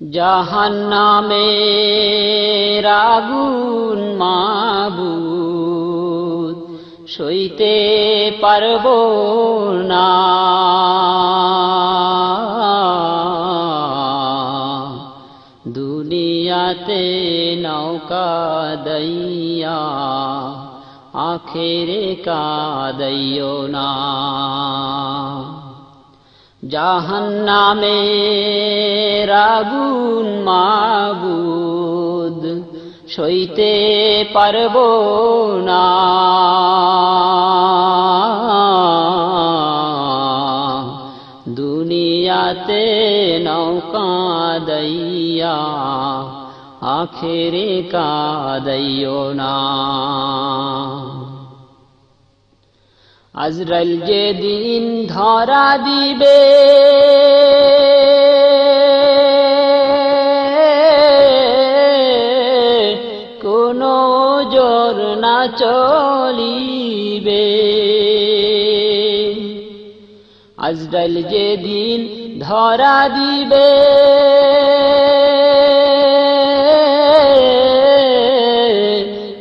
জাহান্নামের আগুন মাবুদ সইতে পারবো না, দুনিয়াতে নৌকা দইয়া আখেরে কাঁদাইও না। জাহান্নামের আগুন মাবুদ সইতে পারবো না, দুনিয়াতে নৌকা দইয়া আখেরে কাঁদাইও না। আজরাইল যেদিন ধরা দিবে কোনো জোর না চলিবে, আজরাইল যেদিন ধরা দিবে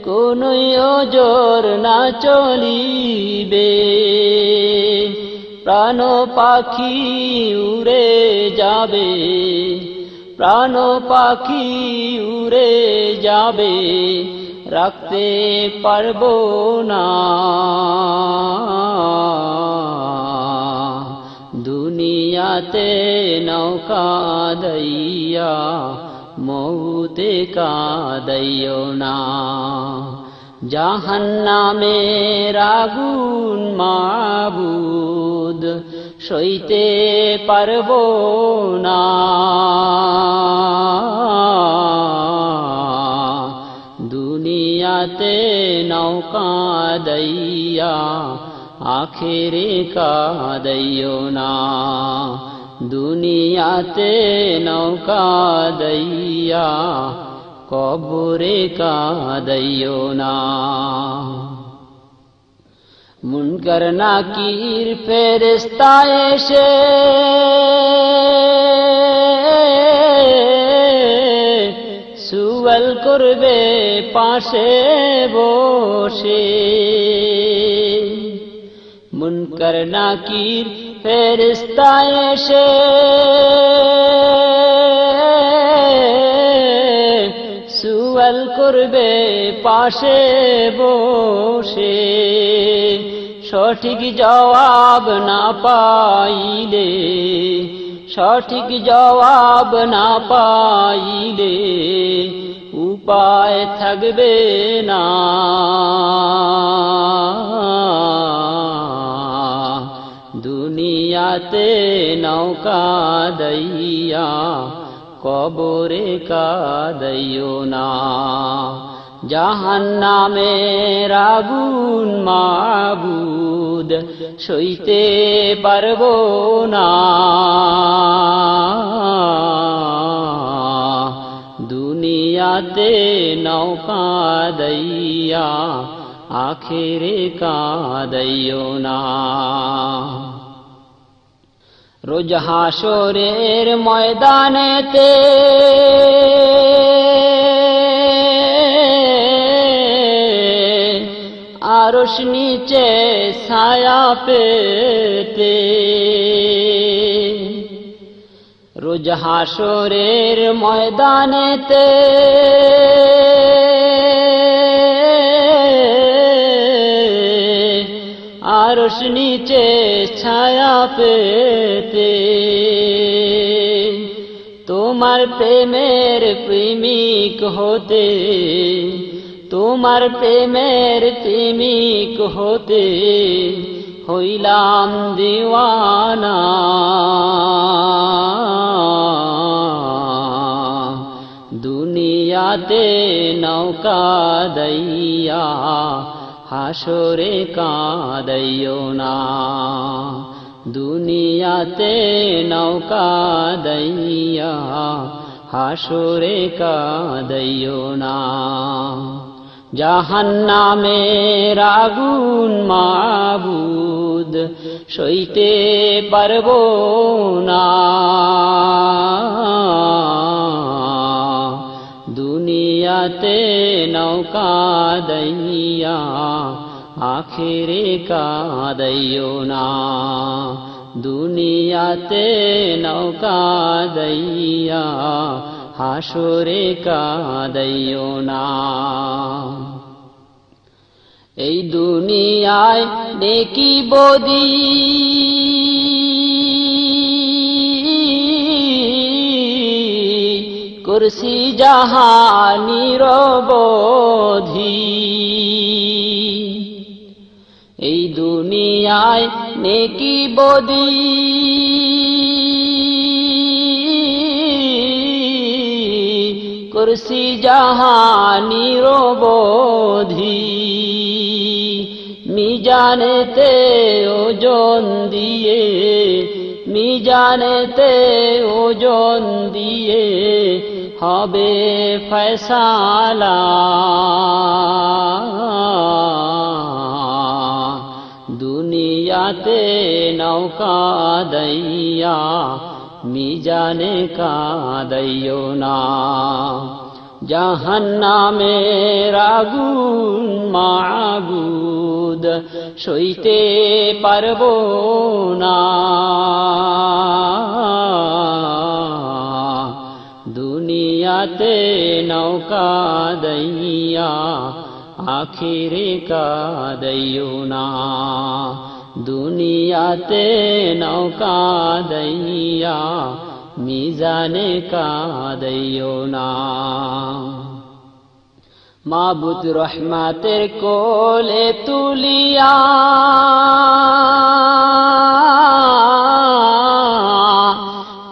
কোনো জোর না চলিবে, প্রাণ পাখি উড়ে যাবে, প্রাণ পাখি উড়ে যাবে, রাখতে পারবো না, দুনিয়াতে নৌকা দইয়া মৌতে কাঁদাইও না। জাহান্নামের আগুন মাবুদ সইতে পারবো না, দুনিয়াতে নৌকা দইয়া আখেরে কাঁদাইও না, দুনিয়াতে নৌকা দইয়া কবরে কাঁদাইও না। মুনকার নাকির ফেরেশতা এসে সুয়াল করবে পাশে বসে, মুনকার নাকির ফেরেশতা এসে সুয়াল করবে পাশে বসে, সঠিক জবাব না পাইলে, সঠিক জবাব না পাইলে উপায় থাকবে না, দুনিয়াতে নৌকা দইয়া কবরে কাঁদাইও না। জাহান্নামের আগুন মাবুদ সইতে পারবো না, দুনিয়াতে নৌকা দইয়া আখেরে কাঁদাইও না। রোজ হাসরের ময়দানেতে আরশ নিচে ছায়া পেতে, রোজ হাসরের ময়দানেতে আরশ নিচে ছায়া পেতে, তোমার প্রেমের প্রেমিক হতে, তোমার প্রেমের প্রেমিক হতে হইলাম দিওয়ানা, দুনিয়াতে নৌকা দইয়া হাসরে কাঁদাইও না, দুনিয়াতে নৌকা দইয়া হাসরে কাঁদাইও না। জাহান্নামের আগুন মাবুদ সইতে পারবো না, দুনিয়াতে নৌকা দইয়া আখিরে কাঁদাইও না দুনিয়াতে নৌকা দইয়া হাসরে কাঁদাইও না এই দুনিয়ায় নেকি বদি কুরসি জাহানির বোধি এই দুনিয়ায় নেকি বদি কুরসি জাহানির বোধি মিজানেতে ওজন দিয়ে মিজানেতে ওজন দিয়ে হবে ফয়সালা দুনিয়াতে নৌকা দইয়া মিজানে কাঁদাইও না জাহান্নামের আগুন মাবুদ সইতে পারবো না দুনিয়াতে নৌকা দইয়া আখিরে কাঁদাইও না দুনিয়াতে নৌকা দইয়া মিজানে কাঁদাইও না মাবুদ রহমাতের কোলে তুলিয়া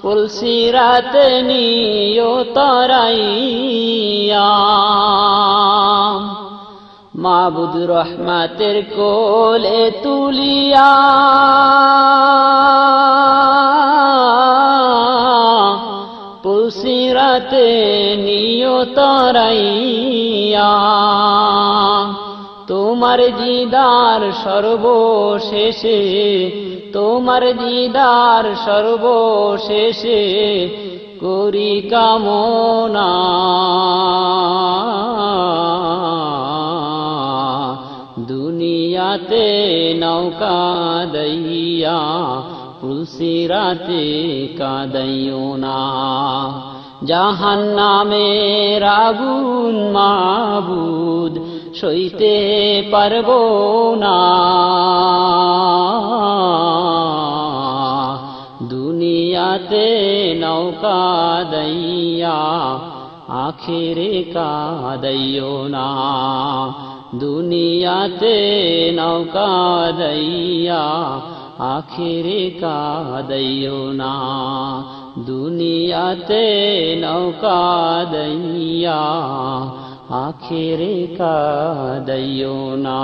পুলসিরাতে নিও তরাইয়া মাবুদ রহমাতের কোলে তুলিয়া পুলসিরাতে নিও তরাইয়া তোমার দিদার সর্বশেষে তোমার দিদার সর্বশেষে করি কামনা দুনিয়াতে নৌকা দইয়া পুলসিরাতে কাঁদাইও না জাহান্নামের আগুন মাবুদ সইতে পারবো না দুনিয়াতে নৌকা দইয়া আখিরে কাঁদাইও না দুনিয়াতে নৌকা দইয়া আখিরে কাঁদাইও না দুনিয়াতে নৌকা দইয়া আখিরে কাঁদাইও না